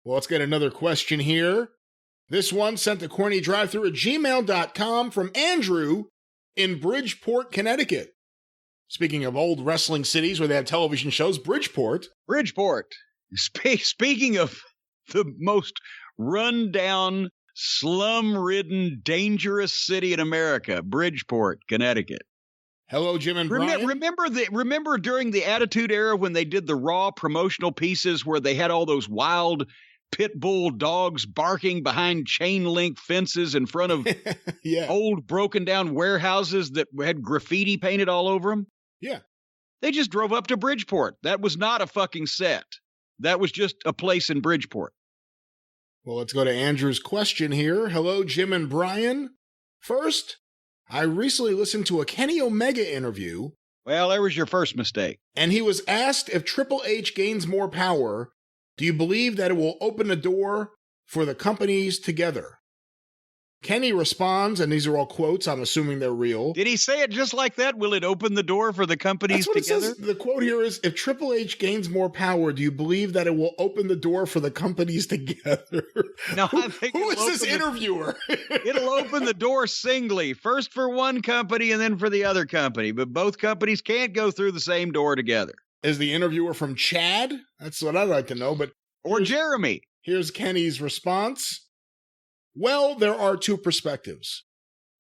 Well, let's get another question here. This one sent to CornyDriveThru at gmail.com from Andrew in Bridgeport, Connecticut. Speaking of old wrestling cities where they have television shows, Bridgeport. Speaking of the most run-down, slum-ridden, dangerous city in America, Bridgeport, Connecticut. Hello, Jim and Brian. Remember during the Attitude Era when they did the Raw promotional pieces where they had all those wild pit bull dogs barking behind chain link fences in front of old broken down warehouses that had graffiti painted all over them? Yeah. They just drove up to Bridgeport. That was not a fucking set. That was just a place in Bridgeport. Well, let's go to Andrew's question here. Hello, Jim and Brian. First, I recently listened to a Kenny Omega interview. Well, there was your first mistake. And he was asked if Triple H gains more power, do you believe that it will open the door for the companies together? Kenny responds, and these are all quotes, I'm assuming they're real. Did he say it just like that? Will it open the door for the companies together? It says. The quote here is, if Triple H gains more power, do you believe that it will open the door for the companies together? No, I think who is this interviewer? It'll open the door singly, first for one company and then for the other company, but both companies can't go through the same door together. Is the interviewer from Chad? That's what I'd like to know. Or Jeremy. Here's Kenny's response. Well, there are two perspectives.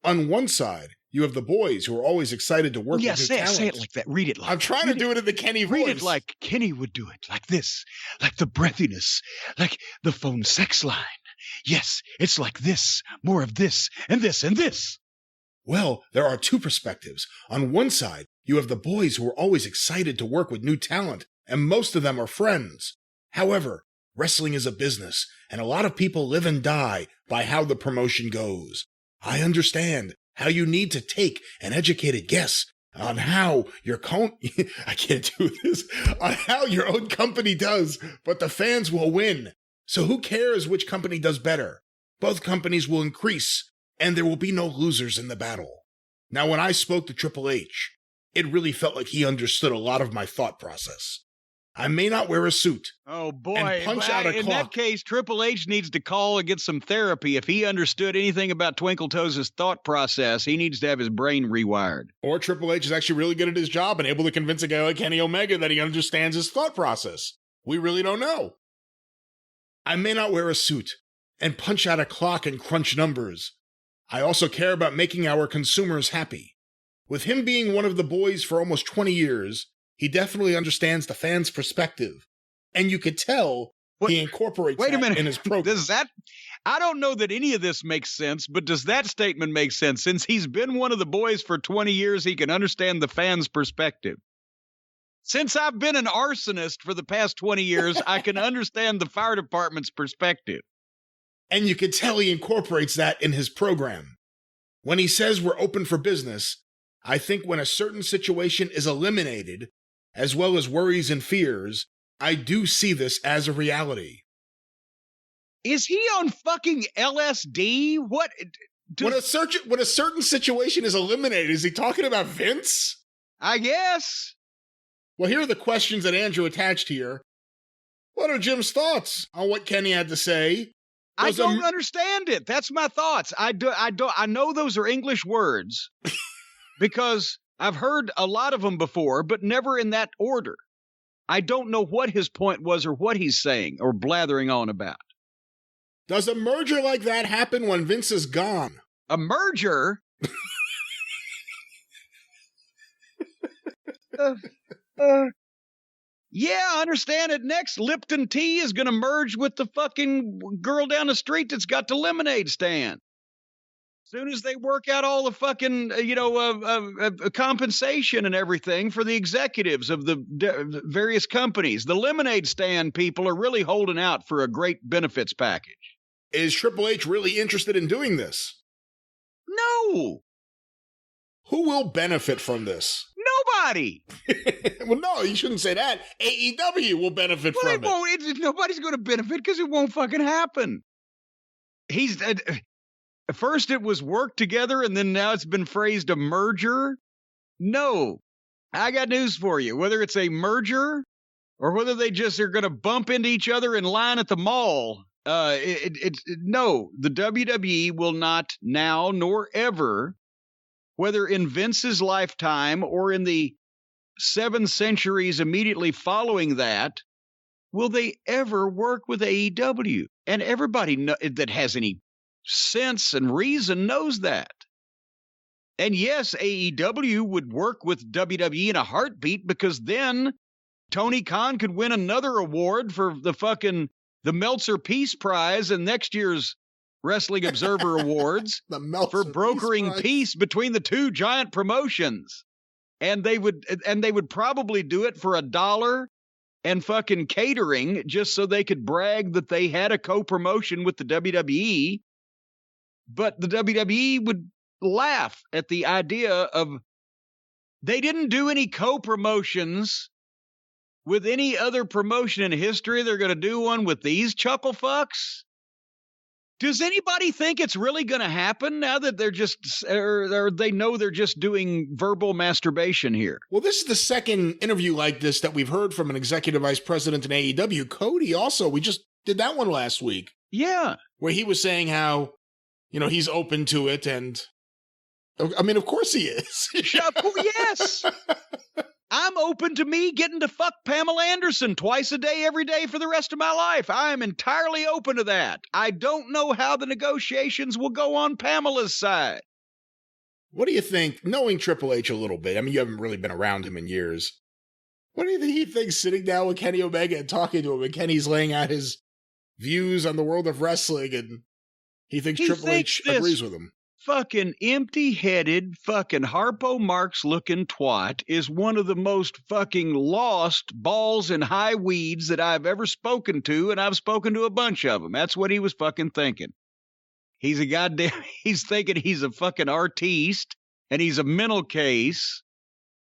On one side, you have the boys who are always excited to work with new talent. Say it like that. Read it like I'm trying to do it in the Kenny voice. Read it like Kenny would do it, like this, like the breathiness, like the phone sex line. Yes, it's like this, more of this, and this, and this. Well, there are two perspectives. On one side, you have the boys who are always excited to work with new talent, and most of them are friends. However, wrestling is a business, and a lot of people live and die by how the promotion goes. I understand how you need to take an educated guess on how your I can't do this, on how your own company does, but the fans will win. So who cares which company does better? Both companies will increase, and there will be no losers in the battle. Now, when I spoke to Triple H, it really felt like he understood a lot of my thought process. I may not wear a suit. Oh, boy. And punch out a clock. In that case, Triple H needs to call and get some therapy. If he understood anything about Twinkle Toes' thought process, he needs to have his brain rewired. Or Triple H is actually really good at his job and able to convince a guy like Kenny Omega that he understands his thought process. We really don't know. I may not wear a suit and punch out a clock and crunch numbers. I also care about making our consumers happy. With him being one of the boys for almost 20 years, he definitely understands the fans' perspective. And you could tell he incorporates that in his program. I don't know that any of this makes sense, but does that statement make sense? Since he's been one of the boys for 20 years, he can understand the fans' perspective. Since I've been an arsonist for the past 20 years, I can understand the fire department's perspective. And you could tell he incorporates that in his program. When he says we're open for business, I think when a certain situation is eliminated, as well as worries and fears, I do see this as a reality. Is he on fucking LSD? What? When a certain situation is eliminated, is he talking about Vince? I guess. Well, here are the questions that Andrew attached here. What are Jim's thoughts on what Kenny had to say? I don't understand it. That's my thoughts. I know those are English words because I've heard a lot of them before, but never in that order. I don't know what his point was or what he's saying or blathering on about. Does a merger like that happen when Vince is gone? A merger? Yeah, I understand it. Next, Lipton Tea is going to merge with the fucking girl down the street that's got the lemonade stand. As soon as they work out all the fucking, compensation and everything for the executives of the various companies, the lemonade stand people are really holding out for a great benefits package. Is Triple H really interested in doing this? No. Who will benefit from this? Nobody. Well, no, you shouldn't say that. AEW will benefit from it. Nobody's going to benefit because it won't fucking happen. First it was work together, and then now it's been phrased a merger. No. I got news for you. Whether it's a merger or whether they just are going to bump into each other in line at the mall. No, the WWE will not now nor ever, whether in Vince's lifetime or in the 7 centuries immediately following that, will they ever work with AEW? And everybody that has any sense and reason knows that. And yes, AEW would work with WWE in a heartbeat, because then Tony Khan could win another award for the Meltzer Peace Prize and next year's Wrestling Observer Awards for brokering peace between the two giant promotions. And they would probably do it for $1 and fucking catering, just so they could brag that they had a co-promotion with the WWE. But the WWE would laugh at the idea of, they didn't do any co-promotions with any other promotion in history. They're going to do one with these chuckle fucks. Does anybody think it's really going to happen now that they're just, or they know they're just doing verbal masturbation here? Well, this is the second interview like this that we've heard from an executive vice president in AEW. Cody also, we just did that one last week. Yeah. Where he was saying how, he's open to it, and I mean, of course he is. Yes. I'm open to me getting to fuck Pamela Anderson twice a day, every day for the rest of my life. I am entirely open to that. I don't know how the negotiations will go on Pamela's side. What do you think, knowing Triple H a little bit? I mean, you haven't really been around him in years. What do you think he thinks sitting down with Kenny Omega and talking to him, and Kenny's laying out his views on the world of wrestling, and he thinks Triple H agrees with him? Fucking empty-headed, fucking Harpo Marx-looking twat is one of the most fucking lost balls in high weeds that I've ever spoken to, and I've spoken to a bunch of them. That's what he was fucking thinking. He's thinking he's a fucking artiste, and he's a mental case,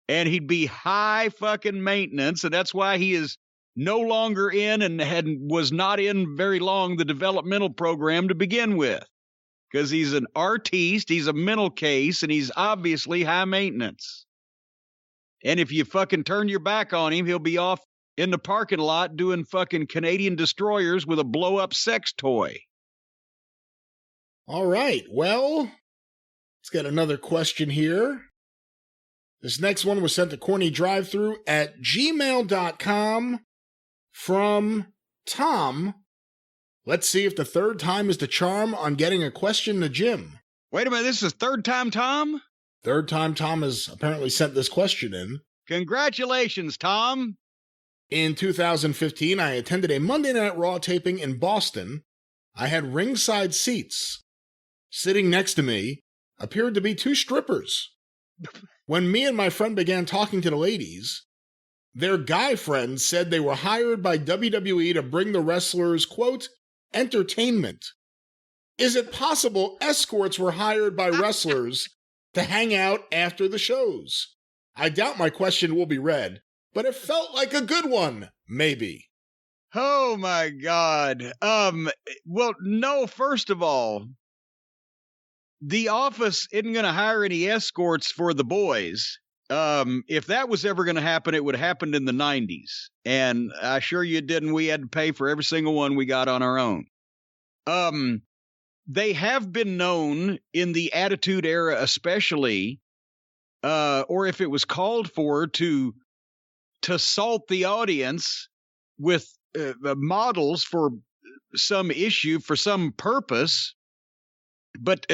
and he'd be high fucking maintenance, and that's why he is no longer in and was not in very long the developmental program to begin with. Because he's an artiste, he's a mental case, and he's obviously high maintenance. And if you fucking turn your back on him, he'll be off in the parking lot doing fucking Canadian destroyers with a blow-up sex toy. All right, well, let's get another question here. This next one was sent to CornyDriveThru at gmail.com from Tom. Let's see if the third time is the charm on getting a question to Jim. Wait a minute, this is third time Tom? Third time Tom has apparently sent this question in. Congratulations, Tom. In 2015, I attended a Monday Night Raw taping in Boston. I had ringside seats. Sitting next to me appeared to be 2 strippers. When me and my friend began talking to the ladies, their guy friends said they were hired by WWE to bring the wrestlers, quote, entertainment. Is it possible escorts were hired by wrestlers to hang out after the shows? I doubt my question will be read, but it felt like a good one, maybe. Oh my God. Well, no, first of all, the office isn't going to hire any escorts for the boys. If that was ever going to happen, it would have happened in the 90s. And I assure you it didn't. We had to pay for every single one we got on our own. They have been known in the Attitude Era especially, or if it was called for, to salt the audience with models for some issue, for some purpose. But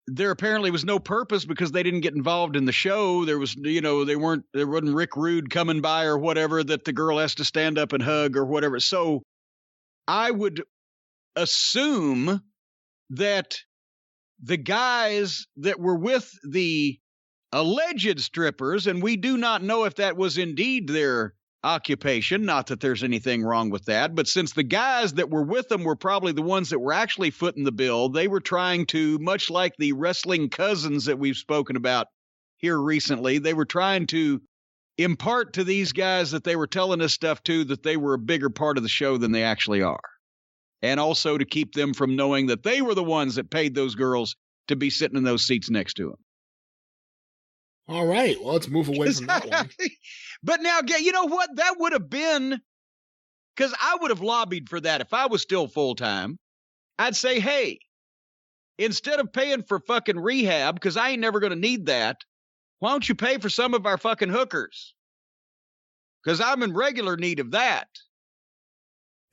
there apparently was no purpose because they didn't get involved in the show. There was, there wasn't Rick Rude coming by or whatever that the girl has to stand up and hug or whatever. So I would assume that the guys that were with the alleged strippers, and we do not know if that was indeed their occupation, not that there's anything wrong with that, but since the guys that were with them were probably the ones that were actually footing the bill, they were trying to, much like the wrestling cousins that we've spoken about here recently, they were trying to impart to these guys that they were telling us stuff to, that they were a bigger part of the show than they actually are. And also to keep them from knowing that they were the ones that paid those girls to be sitting in those seats next to them. All right, well, let's move away from that one. But now, you know what? That would have been, because I would have lobbied for that if I was still full-time. I'd say, hey, instead of paying for fucking rehab, because I ain't never going to need that, why don't you pay for some of our fucking hookers? Because I'm in regular need of that.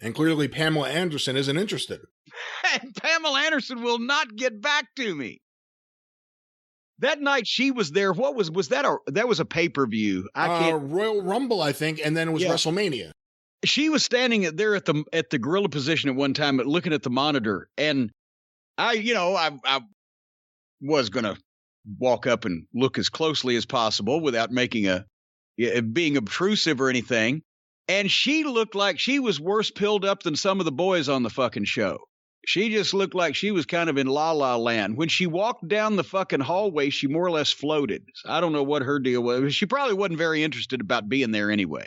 And clearly Pamela Anderson isn't interested. And Pamela Anderson will not get back to me. That night she was there. What was that? That was a pay-per-view. Royal Rumble, I think, and then it was WrestleMania. She was standing there at the gorilla position at one time, looking at the monitor, and I was gonna walk up and look as closely as possible without being obtrusive or anything. And she looked like she was worse pilled up than some of the boys on the fucking show. She just looked like she was kind of in la la land. When she walked down the fucking hallway, she more or less floated. So I don't know what her deal was. She probably wasn't very interested about being there anyway.